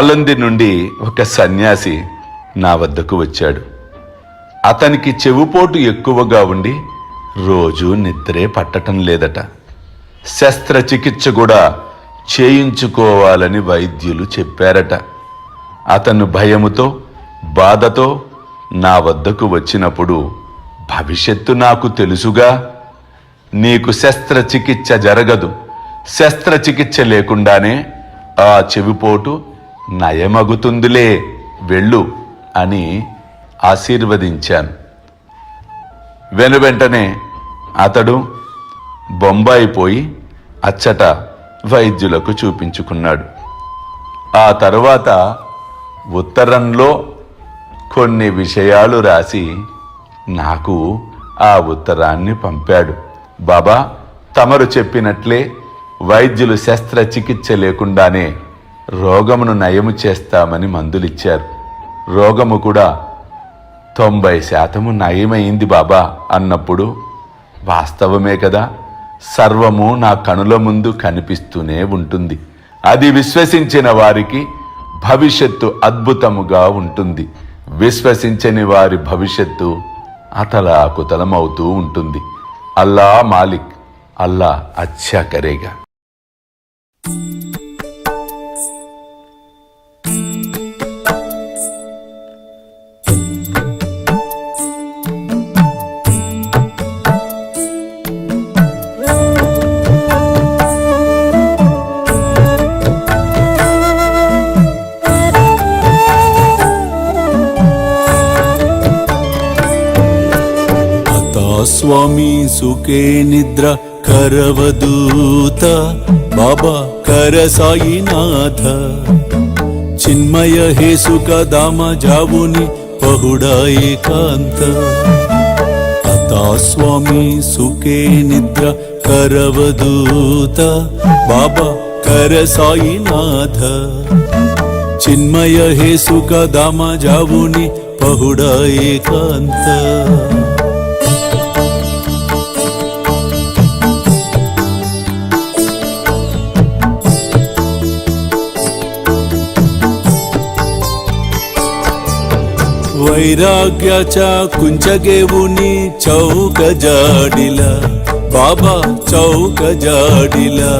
ఆలంది నుండి ఒక సన్యాసి నా వద్దకు వచ్చాడు. అతనికి చెవుపోటు ఎక్కువగా ఉండి రోజు నిద్రే పట్టటం లేదట. శస్త్రచికిత్స కూడా చేయించుకోవాలని వైద్యులు చెప్పారట. అతను భయముతో బాధతో నా వద్దకు వచ్చినప్పుడు, భవిష్యత్తు నాకు తెలుసుగా, నీకు శస్త్రచికిత్స జరగదు, శస్త్రచికిత్స లేకుండానే ఆ చెవిపోటు నయమగుతుందిలే, వెళ్ళు అని ఆశీర్వదించాను. వెనువెంటనే అతడు బొంబాయి పోయి అచ్చట వైద్యులకు చూపించుకున్నాడు. ఆ తరువాత ఉత్తరంలో కొన్ని విషయాలు రాసి నాకు ఆ ఉత్తరాన్ని పంపాడు. బాబా, తమరు చెప్పినట్లే వైద్యులు శస్త్రచికిత్స లేకుండానే రోగమును నయము చేస్తామని మందులిచ్చారు. రోగము కూడా 90% నయమైంది బాబా అన్నప్పుడు, వాస్తవమే కదా, సర్వము నా కనుల ముందు కనిపిస్తూనే ఉంటుంది. అది విశ్వసించిన వారికి భవిష్యత్తు అద్భుతముగా ఉంటుంది. విశ్వసించని వారి భవిష్యత్తు అతలాకుతలమవుతూ ఉంటుంది. అల్లా మాలిక్, అల్లా అచ్చా కరేగా. స్వామి సుఖే నిద్ర కరవదూత బాబా కర సాయినాథ చిన్మయ హే సుఖ దామ జావుని పహుడా ఏకాంత అతా స్వామి సుఖే నిద్ర కరవదూత బాబా కర సాయినాథ చిన్మయ హే సుఖ దామ జావుని పహుడా ఏకాంత वैराग्याच्या कुंचगेवुनी चौक जाडिला बाबा चौक जाडिला